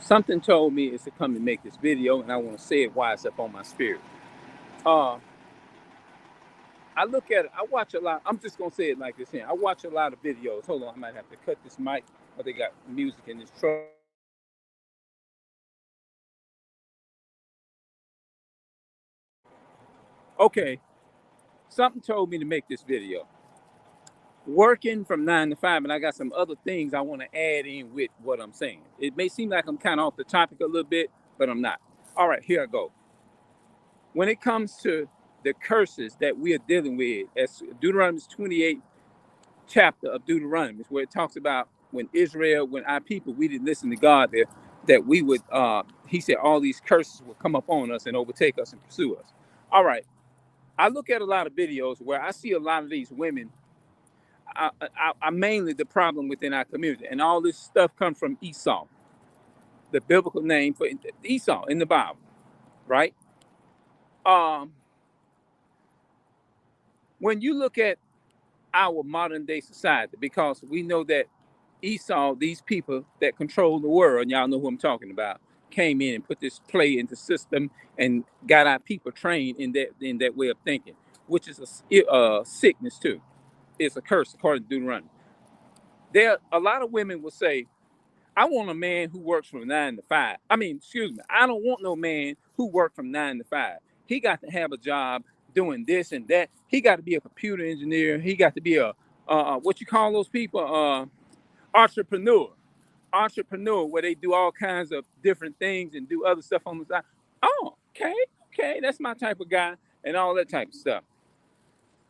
Something told me is to come and make this video, and I want to say it why it's up on my spirit. Uh, I look at it, I watch a lot. I'm just gonna say it like this here. I watch a lot of videos. Hold on, I might have to cut this mic, but they got music in this truck. Okay, something told me to make this video. Working from 9 to 5, and I got some other things I want to add in with what I'm saying. It may seem like I'm kind of off the topic a little bit, but I'm not. All right, here I go. When it comes to the curses that we are dealing with, as Deuteronomy 28 chapter of Deuteronomy, where it talks about when Israel, when our people, we didn't listen to God, there, that we would, he said, all these curses will come upon us and overtake us and pursue us. All right. I look at a lot of videos where I see a lot of these women. I mainly the problem within our community, and all this stuff comes from Esau, the biblical name for Esau in the Bible, right? Um, when you look at our modern day society, because we know that Esau, these people that control the world, and y'all know who I'm talking about, came in and put this play into system and got our people trained in that way of thinking, which is a sickness too. It's a curse according to Deuteronomy. There, a lot of women will say, "I want a man who works from 9 to 5." I mean, excuse me, I don't want no man who works from 9 to 5. He got to have a job doing this and that. He got to be a computer engineer. He got to be a what you call those people? Entrepreneur. Entrepreneur, where they do all kinds of different things and do other stuff on the side. Oh, okay, okay, that's my type of guy, and all that type of stuff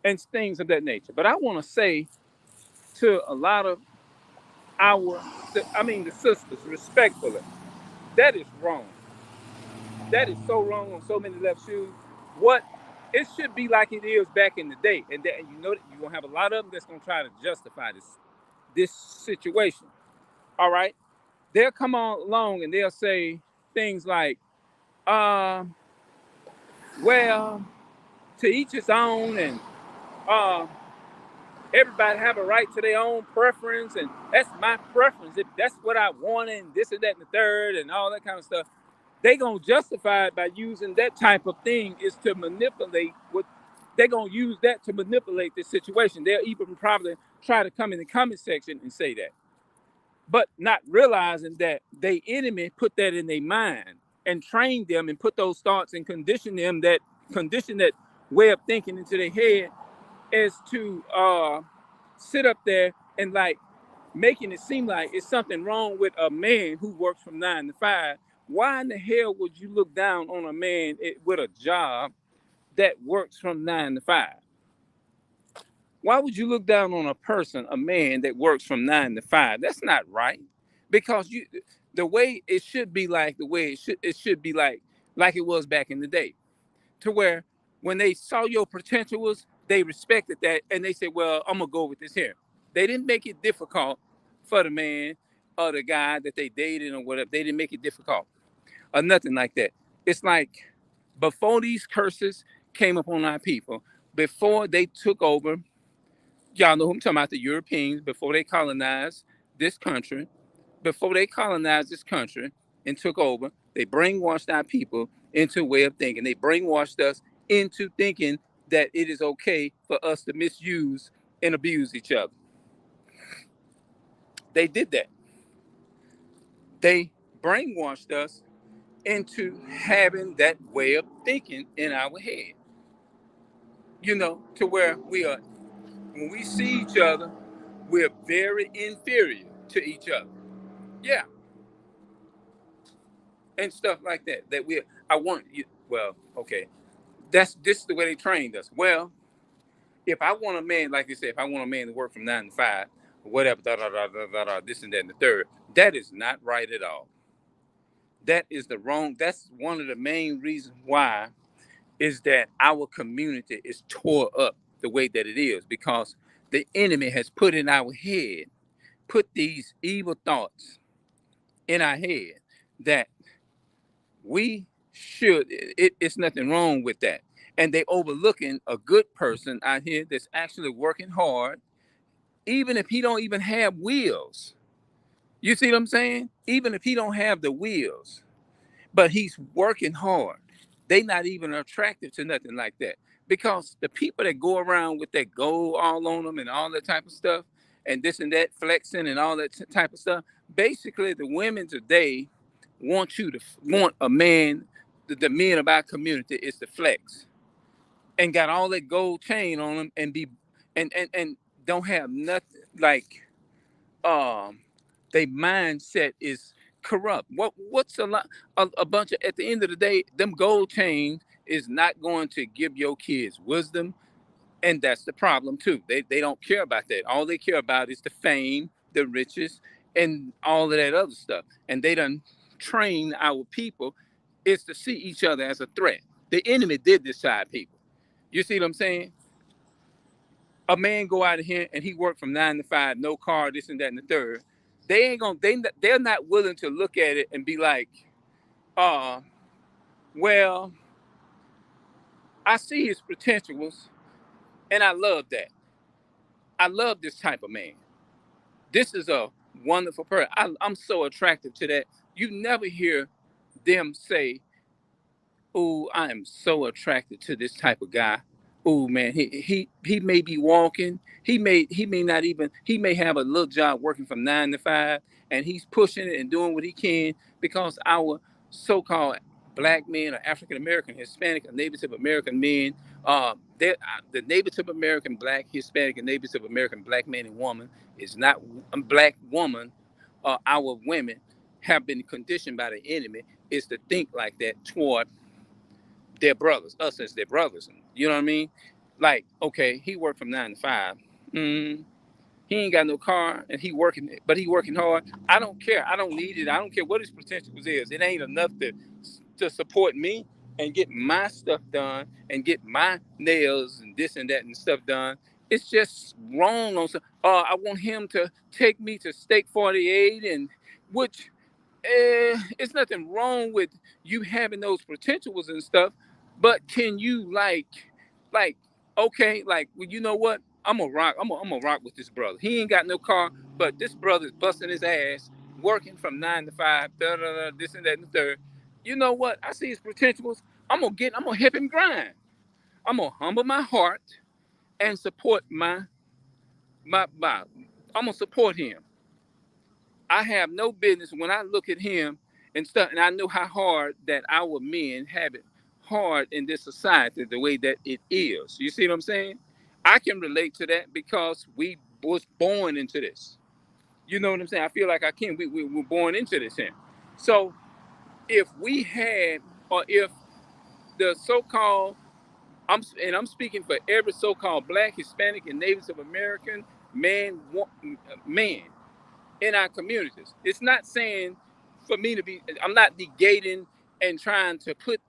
and things of that nature. But I want to say to a lot of our, the sisters, respectfully, that is wrong. That is so wrong on so many left shoes. What it should be like it is back in the day, and that, and you know that you're gonna have a lot of them that's gonna try to justify this situation. All right, they'll come on along and they'll say things like, uh, "Well, to each his own," and uh, everybody have a right to their own preference, and that's my preference. If that's what I want, and this and that and the third, and all that kind of stuff, they gonna justify it by using that type of thing is to manipulate what they're gonna use that to manipulate this situation. They'll even probably try to come in the comment section and say that, but not realizing that the enemy put that in their mind and trained them and put those thoughts and condition that way of thinking into their head is to sit up there and like making it seem like it's something wrong with a man who works from 9 to 5. Why in the hell would you look down on a man with a job that works from 9 to 5? Why would you look down on a person, a man that works from 9 to 5? That's not right. Because the way it should be like the way it should be like it was back in the day, to where when they saw your potential was, they respected that and they said, "Well, I'm gonna go with this here." They didn't make it difficult for the man or the guy that they dated or whatever. They didn't make it difficult or nothing like that. It's like before these curses came upon our people, before they took over, y'all know who I'm talking about, the Europeans, before they colonized this country, and took over, they brainwashed our people into a way of thinking. They brainwashed us into thinking that it is okay for us to misuse and abuse each other. They did that. They brainwashed us into having that way of thinking in our head. To where we are, when we see each other, we're very inferior to each other. Yeah, and stuff like that. That we, I want you. Well, okay, that's this is the way they trained us. Well, if I want a man, like you said, if I want a man to work from 9 to 5, whatever, da da da da da, da this and that and the third, that is not right at all. That is the wrong. That's one of the main reasons why is that our community is tore up the way that it is, because the enemy has put in our head, put these evil thoughts in our head that we should. It's nothing wrong with that, and they overlooking a good person out here that's actually working hard, even if he don't even have wheels. You see what I'm saying? Even if he don't have the wheels, but he's working hard. They not even attractive to nothing like that. Because the people that go around with that gold all on them and all that type of stuff, and this and that flexing and all that type of stuff, basically the women today want you to want a man, the men of our community is to flex and got all that gold chain on them and be and don't have nothing like um their mindset is corrupt. What's a bunch of, at the end of the day, them gold chains is not going to give your kids wisdom, and that's the problem too. They don't care about that. All they care about is the fame, the riches, and all of that other stuff. And they done train our people is to see each other as a threat. The enemy did decide people. You see what I'm saying? A man go out of here and he work from 9 to 5, no car, this and that and the third. They ain't gonna they're not willing to look at it and be like, uh, well, I see his potentials and I love that. I love this type of man. This is a wonderful person. I'm so attractive to that. You never hear them say, "Oh, I am so attracted to this type of guy." Oh man, he may be walking. He may not even, he may have a little job working from 9 to 5, and he's pushing it and doing what he can because our so-called black men or African American, Hispanic, or Native American men, the Native American black, Hispanic, and Native American black man and woman is not a black woman. Our women have been conditioned by the enemy is to think like that toward their brothers, us as their brothers. You know what I mean? Like, okay, he worked from 9 to 5. Mm, he ain't got no car and he working, but he working hard. I don't care. I don't need it. I don't care what his potential is. It ain't enough to support me and get my stuff done and get my nails and this and that and stuff done. It's just wrong on some. I want him to take me to Steak 48, and which it's nothing wrong with you having those potentials and stuff, but can you like, okay, like, well, you know what? I'm gonna rock. I'm gonna rock with this brother. He ain't got no car, but this brother's busting his ass, working from 9 to 5, this and that and the third. You know what? I see his potentials. I'm gonna help him grind. I'm gonna humble my heart and support my. I'm gonna support him. I have no business when I look at him and stuff, and I know how hard that our men have it hard in this society, the way that it is. You see what I'm saying? I can relate to that because we was born into this. You know what I'm saying? I feel like I can. We were born into this here. So if we had, or if the so-called, I'm speaking for every so-called black, Hispanic, and Native American man in our communities. It's not saying for me to be, I'm not negating and trying to put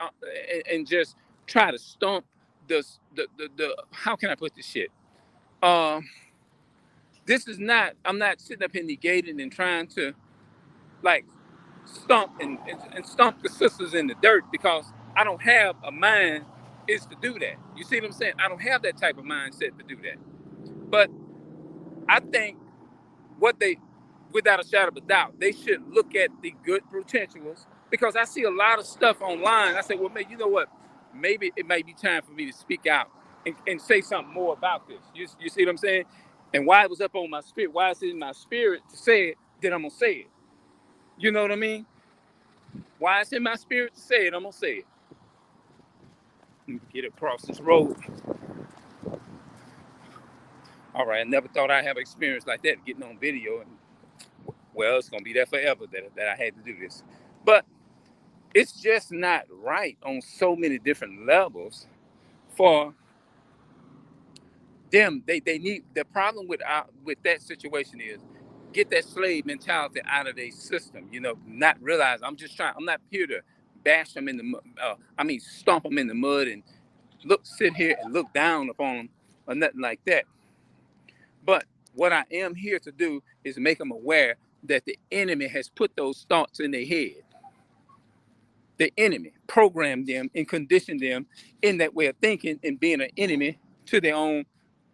and just try to stomp the how can I put this shit? Um, this is not, I'm not sitting up here negating and trying to like stomp and stomp the sisters in the dirt because I don't have a mind is to do that. You see what I'm saying? I don't have that type of mindset to do that. But I think what they, without a shadow of a doubt, they should look at the good potentials because I see a lot of stuff online. I say, well, maybe, you know what? Maybe it may be time for me to speak out and say something more about this. You see what I'm saying? And why it was up on my spirit, why it's in my spirit to say it, then I'm going to say it. You know what I mean? Why it's in my spirit to say it, I'm going to say it. Let me get across this road. All right, I never thought I'd have experience like that, getting on video. And well, it's going to be there forever that I had to do this. But it's just not right on so many different levels for them. They need, the problem with that situation is get that slave mentality out of their system. You know, not realize I'm not here to bash them in the stomp them in the mud and sit here and look down upon them or nothing like that. But what I am here to do is make them aware that the enemy has put those thoughts in their head. The enemy programmed them and conditioned them in that way of thinking and being an enemy to their own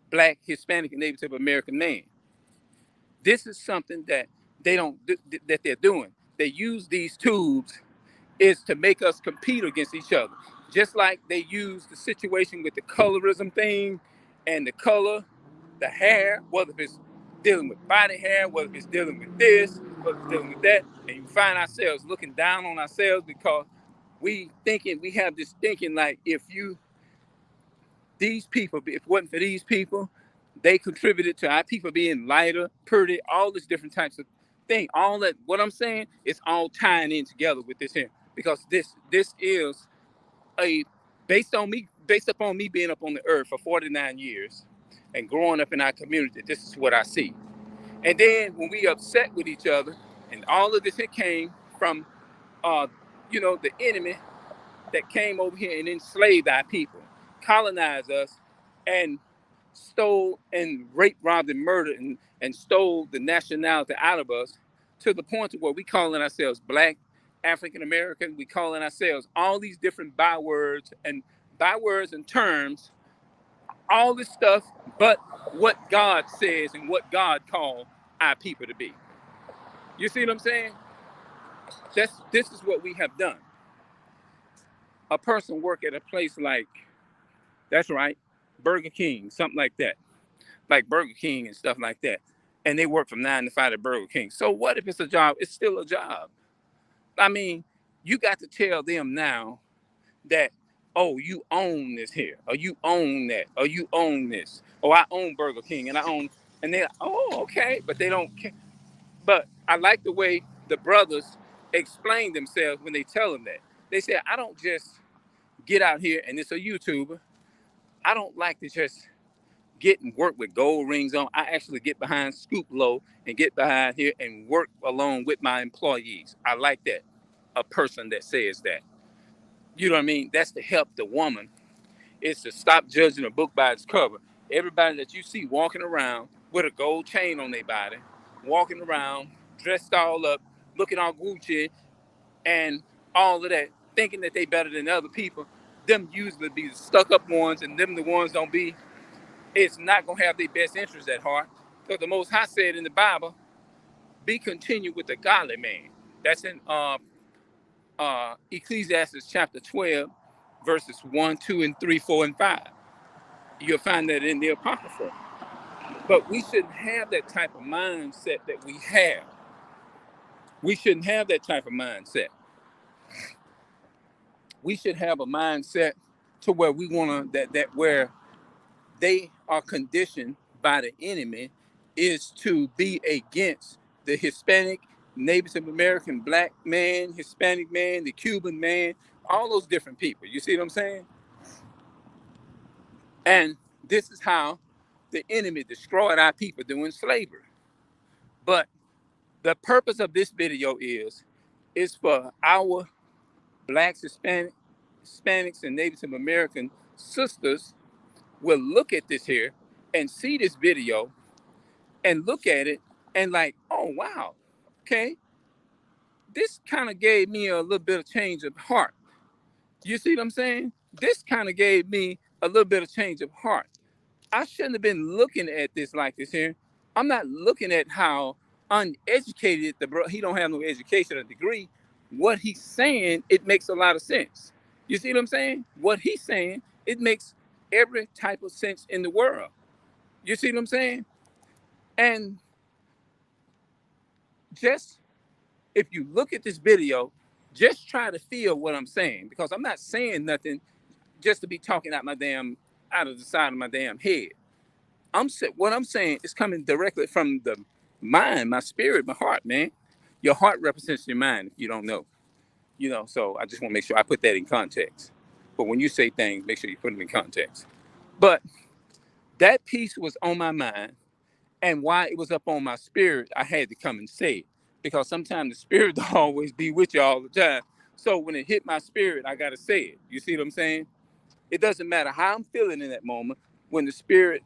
black, Hispanic, and Native American man. This is something that they don't that they're doing. They use these tubes is to make us compete against each other. Just like they use the situation with the colorism thing and the color, the hair, whether it's dealing with body hair, whether it's dealing with this, whether it's dealing with that, and you find ourselves looking down on ourselves because we have this thinking like these people, if it wasn't for these people, they contributed to our people being lighter, pretty, all these different types of things. All that, what I'm saying, is all tying in together with this here. Because this is a based upon me being up on the earth for 49 years and growing up in our community, this is what I see. And then when we upset with each other, and all of this, it came from the enemy that came over here and enslaved our people, colonized us, and stole and raped, robbed, and murdered, and stole the nationality out of us to the point to where we calling ourselves Black, African American. We calling ourselves all these different bywords and terms, all this stuff, but what God says and what God called our people to be. You see what I'm saying? This is what we have done. A person work at a place like, that's right, Burger King, something like that, like Burger King and stuff like that, and they work from 9 to 5 at Burger King. So what if it's a job? It's still a job. I mean, you got to tell them now that, oh, you own this here, or you own that, or you own this. Oh, I own Burger King, and I own, and they're, oh, okay, but they don't care. But I like the way the brothers explain themselves when they tell them that. They say, I don't just get out here and it's a YouTuber. I don't like to just get and work with gold rings on. I actually get behind Scoop Low and get behind here and work along with my employees. I like that. A person that says that. You know what I mean? That's to help the woman. It's to stop judging a book by its cover. Everybody that you see walking around with a gold chain on their body, walking around, dressed all up, looking all Gucci and all of that, thinking that they better than other people, them usually be the stuck up ones, and them the ones don't be, it's not going to have their best interests at heart. Because the Most High said in the Bible, be continued with the godly man. That's in Ecclesiastes chapter 12, verses 1, 2, and 3, 4, and 5. You'll find that in the Apocrypha. But we shouldn't have that type of mindset that we have. We shouldn't have that type of mindset. We should have a mindset to where we want to, that where they are conditioned by the enemy is to be against the Hispanic, Native American, Black man, Hispanic man, the Cuban man, all those different people. You see what I'm saying? And this is how the enemy destroyed our people during slavery. But the purpose of this video is for our Blacks, Hispanics, and Native American sisters will look at this here and see this video and look at it and like, oh, wow, okay, this kind of gave me a little bit of change of heart. You see what I'm saying? This kind of gave me a little bit of change of heart. I shouldn't have been looking at this like this here. I'm not looking at how uneducated he don't have no education or degree. What he's saying, it makes a lot of sense. You see what I'm saying? What he's saying, it makes every type of sense in the world. You see what I'm saying? And just, if you look at this video, just try to feel what I'm saying, because I'm not saying nothing just to be talking out of the side of my damn head. What I'm saying is coming directly from the mind, my spirit, my heart, man. Your heart represents your mind, if you don't know. So I just want to make sure I put that in context. But when you say things, make sure you put them in context. But that piece was on my mind, and while it was up on my spirit, I had to come and say it, because sometimes the spirit don't always be with you all the time. So when it hit my spirit, I got to say it. You see what I'm saying? It doesn't matter how I'm feeling in that moment. When the spirit,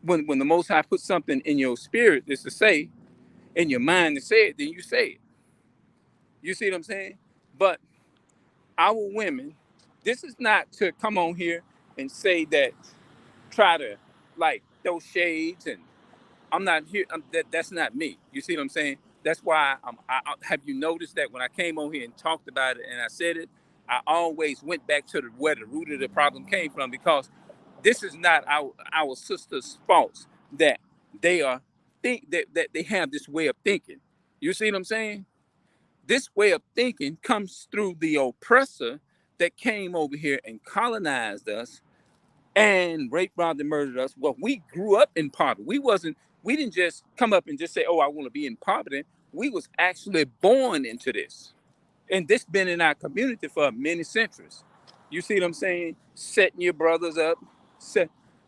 when the Most High puts something in your spirit is to say, in your mind to say it, then you say it. You see what I'm saying? But our women, this is not to come on here and say that, try to like throw shades, and I'm not here. That's not me. You see what I'm saying? That's why have you noticed that when I came on here and talked about it and I said it, I always went back to where the root of the problem came from, because this is not our sisters' faults that they are that they have this way of thinking. You see what I'm saying? This way of thinking comes through the oppressor that came over here and colonized us and raped, robbed, and murdered us. Well, we grew up in poverty. We didn't just come up and just say, oh, I want to be in poverty. We was actually born into this. And this been in our community for many centuries. You see what I'm saying? Setting your brothers up.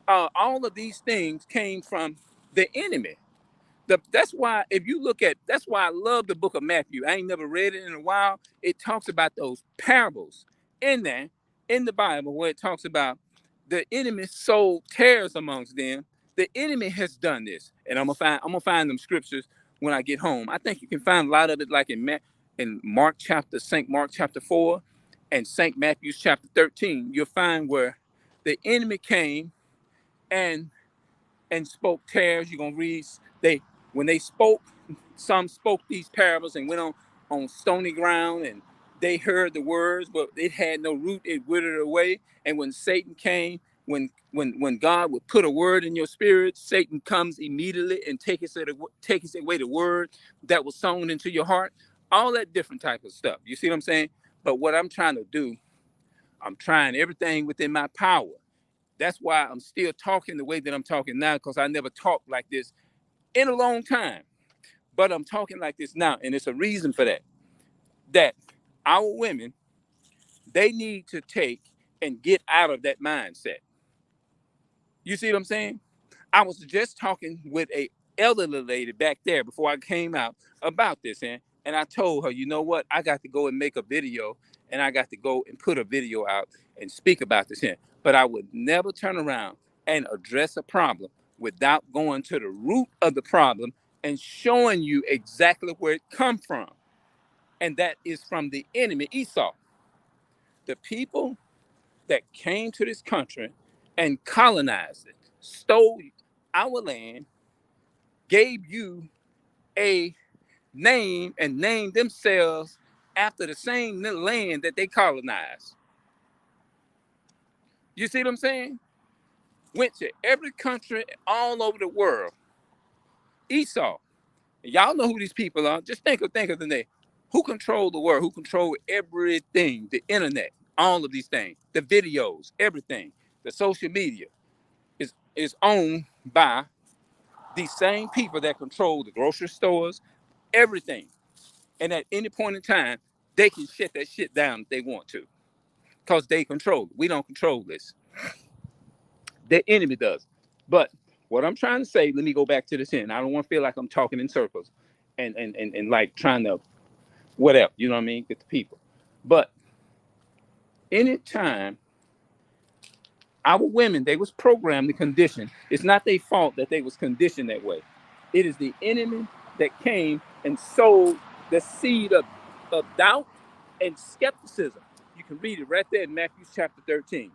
All of these things came from the enemy. That's why, if you look at, that's why I love the book of Matthew. I ain't never read it in a while. It talks about those parables in there, in the Bible, where it talks about the enemy sowed tares amongst them. The enemy has done this, and I'm gonna find them scriptures when I get home. I think you can find a lot of it, like in St. Mark chapter 4, and St. Matthew's chapter 13. You'll find where the enemy came and spoke tares. You're gonna read when they spoke, some spoke these parables and went on stony ground, and they heard the words, but it had no root. It withered away. And when Satan came, when God would put a word in your spirit, Satan comes immediately and takes away the word that was sown into your heart. All that different type of stuff. You see what I'm saying? But what I'm trying to do, I'm trying everything within my power. That's why I'm still talking the way that I'm talking now, because I never talked like this in a long time. But I'm talking like this now, and it's a reason for that. That our women, they need to take and get out of that mindset. You see what I'm saying? I was just talking with a elderly lady back there before I came out about this, and I told her, you know what? I got to go and make a video, and I got to go and put a video out and speak about this here. But I would never turn around and address a problem without going to the root of the problem and showing you exactly where it come from. And that is from the enemy, Esau. The people that came to this country and colonized it, stole our land, gave you a name, and named themselves after the same land that they colonized. You see what I'm saying? Went to every country all over the world. Esau. Y'all know who these people are. Just think of the name. Who control the world? Who control everything? The internet, all of these things, the videos, everything. The social media is owned by these same people that control the grocery stores, everything. And at any point in time, they can shut that shit down if they want to, because they control it. We don't control this. The enemy does. But what I'm trying to say, let me go back to this end. I don't want to feel like I'm talking in circles and like trying to whatever, you know what I mean, get the people. But anytime our women, they was programmed, the condition, it's not their fault that they was conditioned that way. It is the enemy that came and sowed the seed of doubt and skepticism. You can read it right there in Matthew chapter 13.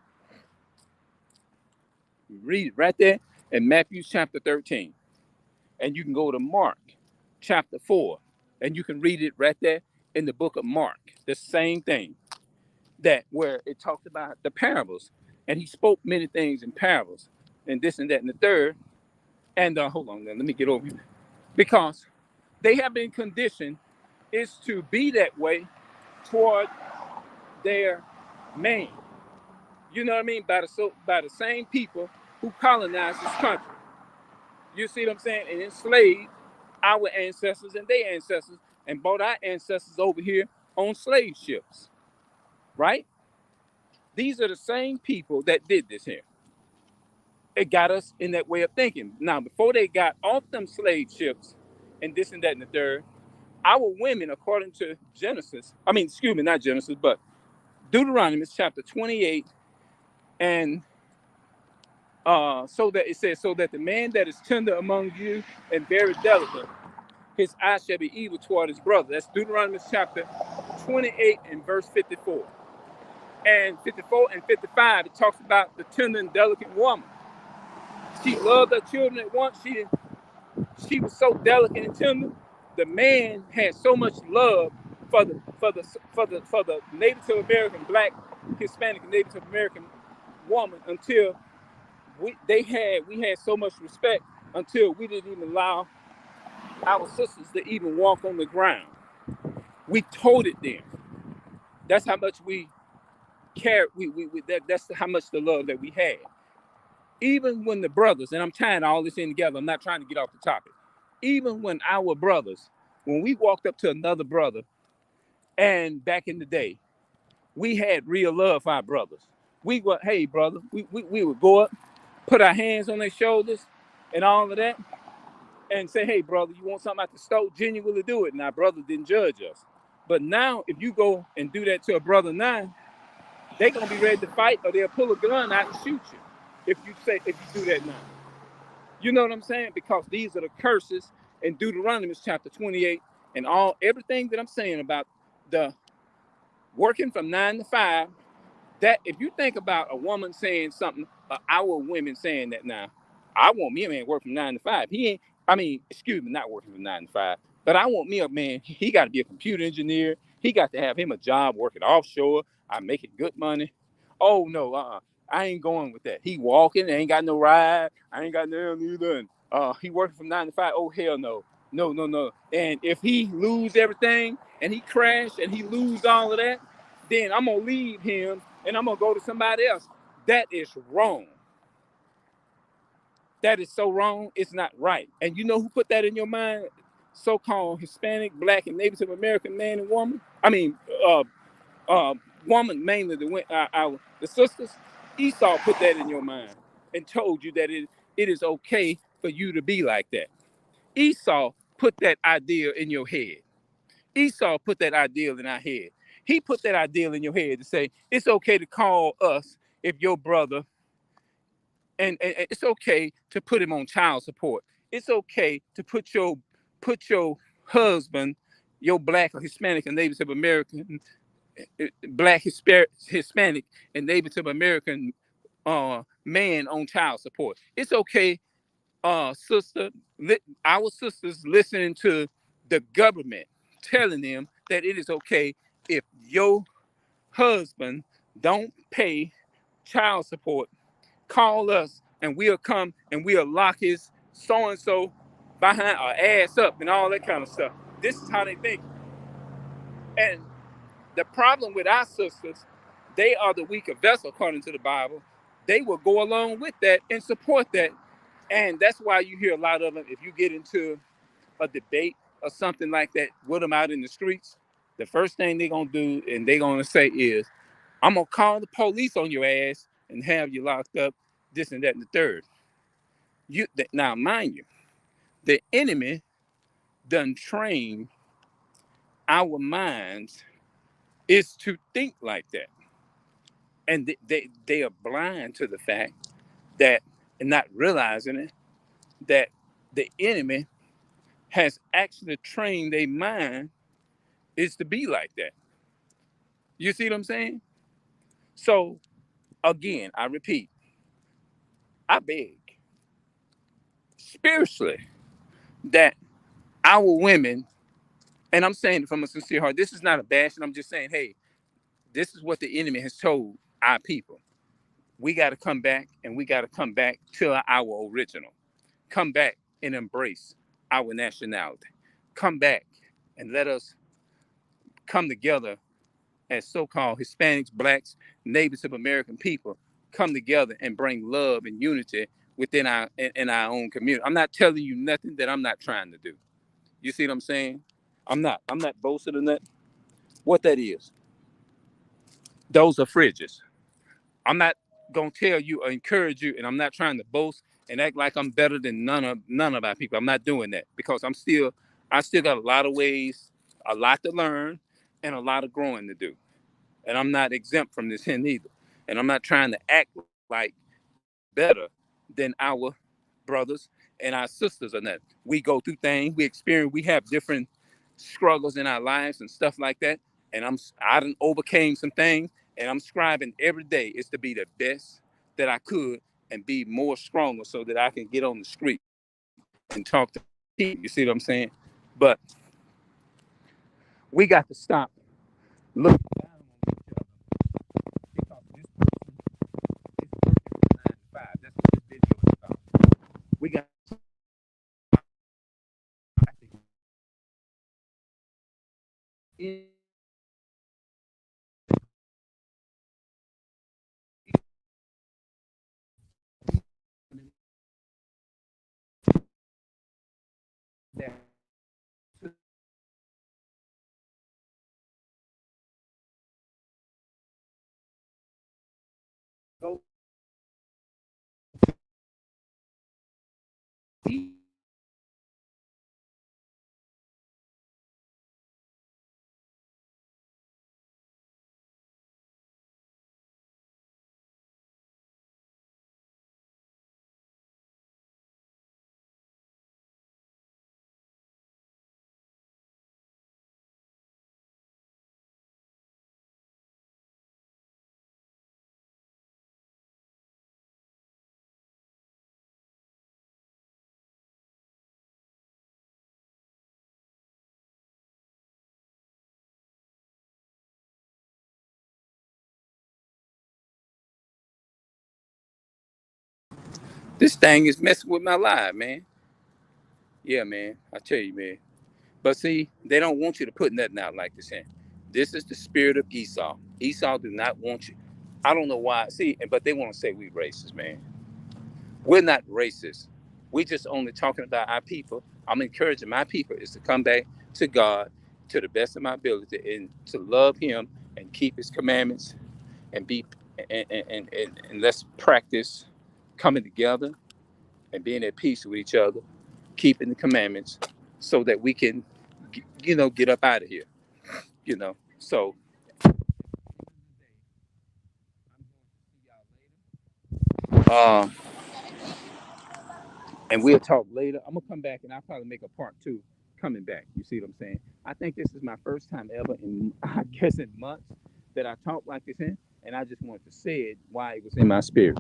Read it right there in Matthew chapter 13. And you can go to Mark chapter 4, and you can read it right there in the book of Mark. The same thing, that where it talked about the parables, and he spoke many things in parables, and this and that and the third. And hold on, let me get over here, because they have been conditioned is to be that way toward their man. You know what I mean? By the same people who colonized this country. You see what I'm saying? And enslaved our ancestors and their ancestors, and brought our ancestors over here on slave ships. Right? These are the same people that did this here. It got us in that way of thinking. Now, before they got off them slave ships and this and that and the third, our women, according to not Genesis, but Deuteronomy chapter 28, and so that it says, so that the man that is tender among you and very delicate, his eye shall be evil toward his brother. That's Deuteronomy chapter 28 and verse 54. And 54 and 55, it talks about the tender and delicate woman. She loved her children at once. She was so delicate and tender. the man had so much love for the Native American black, Hispanic, and Native American woman until we had so much respect until we didn't even allow our sisters to even walk on the ground. We told them. That's how much we cared. That's how much the love that we had. Even when the brothers, and I'm tying all this in together, I'm not trying to get off the topic. Even when our brothers, when we walked up to another brother, and back in the day, we had real love for our brothers. We were, hey, brother, we would go up, put our hands on their shoulders and all of that, and say, hey, brother, you want something out the stove? Genuinely do it. And our brother didn't judge us. But now, if you go and do that to a brother now, they're going to be ready to fight, or they'll pull a gun out and shoot you if you do that now. You know what I'm saying? Because these are the curses in Deuteronomy chapter 28 and everything that I'm saying about the working from 9 to 5. That if you think about a woman saying something, our women saying that now, I want me a man work from 9 to 5. He ain't, I mean, excuse me, not working from 9 to 5, but I want me a man, he got to be a computer engineer. He got to have him a job working offshore. I'm making good money. Oh, no, I ain't going with that. He walking, ain't got no ride. I ain't got no either. And he working from 9 to 5. Oh, hell no. No, no, no. And if he lose everything and he crash and he lose all of that, then I'm going to leave him and I'm going to go to somebody else. That is wrong. That is so wrong. It's not right. And you know who put that in your mind? So-called Hispanic, Black, and Native American man and woman. I mean, woman, mainly the sisters. Esau put that in your mind and told you that it is okay for you to be like that. Esau put that idea in your head. Esau put that ideal in our head. He put that ideal in your head to say, it's okay to call us if your brother, and it's okay to put him on child support. It's okay to put your husband, your Black or Hispanic and Native American, Black, Hispanic, and Native American man on child support. It's okay, sister, our sisters listening to the government telling them that it is okay if your husband don't pay child support, call us and we'll come and we'll lock his so-and-so behind our ass up and all that kind of stuff. This is how they think. And the problem with our sisters, they are the weaker vessel according to the Bible. They will go along with that and support that. And that's why you hear a lot of them, if you get into a debate or something like that with them out in the streets, the first thing they're going to do and they're going to say is, I'm going to call the police on your ass and have you locked up, this and that and the third. Now, mind you, the enemy done train our minds is to think like that. And they are blind to the fact that, and not realizing it, that the enemy has actually trained their mind is to be like that. You see what I'm saying? So, again, I repeat, I beg spiritually that our women, and I'm saying it from a sincere heart, this is not a bash, and I'm just saying, hey, this is what the enemy has told our people. We got to come back, and we got to come back to our original. Come back and embrace our nationality. Come back and let us come together as so-called Hispanics, Blacks, Native American people, come together and bring love and unity within in our own community. I'm not telling you nothing that I'm not trying to do. You see what I'm saying? I'm not boasting in that. What that is, those are fridges. I'm not gonna tell you or encourage you, and I'm not trying to boast and act like I'm better than none of our people. I'm not doing that because I still got a lot of ways, a lot to learn, and a lot of growing to do. And I'm not exempt from this end either. And I'm not trying to act like better than our brothers and our sisters or that. We go through things, we experience, we have different struggles in our lives and stuff like that. And I done overcame some things, and I'm striving every day is to be the best that I could and be more stronger so that I can get on the street and talk to people. You see what I'm saying? But We got to stop looking down on each other because this person is working from 9 to 5. That's what this video is about. We got to in that go deep this thing is messing with my life, man. Yeah, man. I tell you, man. But see, they don't want you to put nothing out like this in. This is the spirit of Esau. Esau do not want you. I don't know why. See, but they want to say we racist, man. We're not racist. We just only talking about our people. I'm encouraging my people is to come back to God to the best of my ability and to love Him and keep His commandments and be and let's practice coming together and being at peace with each other, keeping the commandments, so that we can, get up out of here. So uh, and we'll talk later. I'm gonna come back and I'll probably make a part two coming back. You see what I'm saying? I think this is my first time ever in I guess in months that I talk like this in, and I just wanted to say it why it was in my spirit.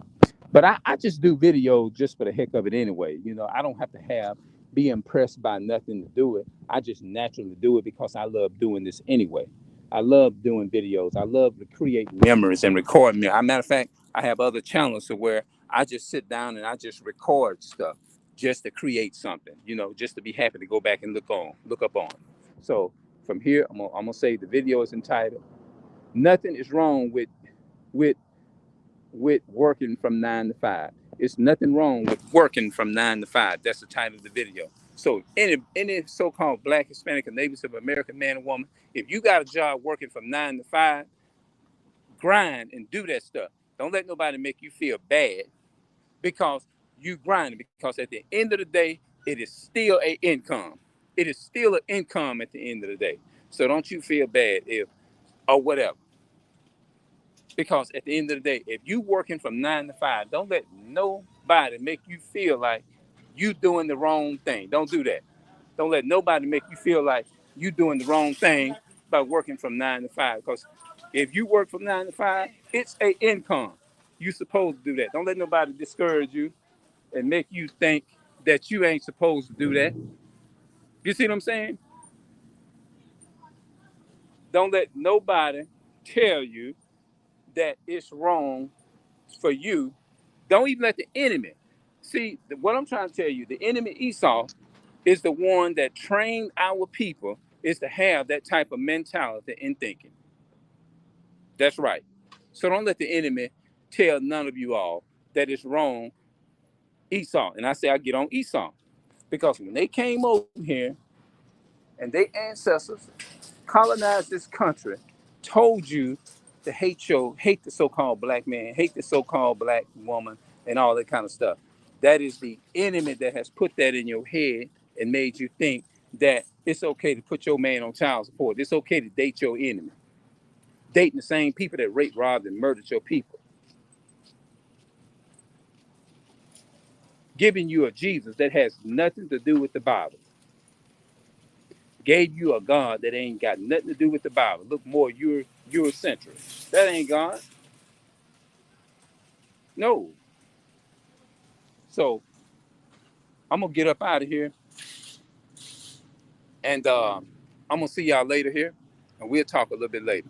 But I just do videos just for the heck of it anyway. I don't have to be impressed by nothing to do it. I just naturally do it because I love doing this anyway. I love doing videos. I love to create memories and record me. As a matter of fact, I have other channels to where I just sit down and I just record stuff just to create something, just to be happy to go back and look up on. So from here, I'm gonna say the video is entitled "Nothing is wrong with with working from 9 to 5. It's nothing wrong with working from 9 to 5. That's the title of the video. So any so-called Black, Hispanic, or Native American man or woman, if you got a job working from 9 to 5, grind and do that stuff. Don't let nobody make you feel bad because you grinding. Because at the end of the day, it is still a income. It is still an income at the end of the day. So don't you feel bad if or whatever. Because at the end of the day, if you working from 9 to 5, don't let nobody make you feel like you doing the wrong thing. Don't do that. Don't let nobody make you feel like you doing the wrong thing by working from 9 to 5. Because if you work from 9 to 5, it's a income. You supposed to do that. Don't let nobody discourage you and make you think that you ain't supposed to do that. You see what I'm saying? Don't let nobody tell you that it's wrong for you. Don't even let the enemy. See, what I'm trying to tell you, the enemy Esau is the one that trained our people is to have that type of mentality and thinking. That's right. So don't let the enemy tell none of you all that it's wrong, Esau. And I say I get on Esau because when they came over here and their ancestors colonized this country, told you to hate the so-called black man, hate the so-called black woman, and all that kind of stuff. That is the enemy that has put that in your head and made you think that it's okay to put your man on child support. It's okay to date your enemy, dating the same people that raped, robbed, and murdered your people, giving you a Jesus that has nothing to do with the Bible, gave you a God that ain't got nothing to do with the Bible. Look more Eurocentric. That ain't God. No. So I'm gonna get up out of here, and I'm gonna see y'all later here. and we'll talk a little bit later.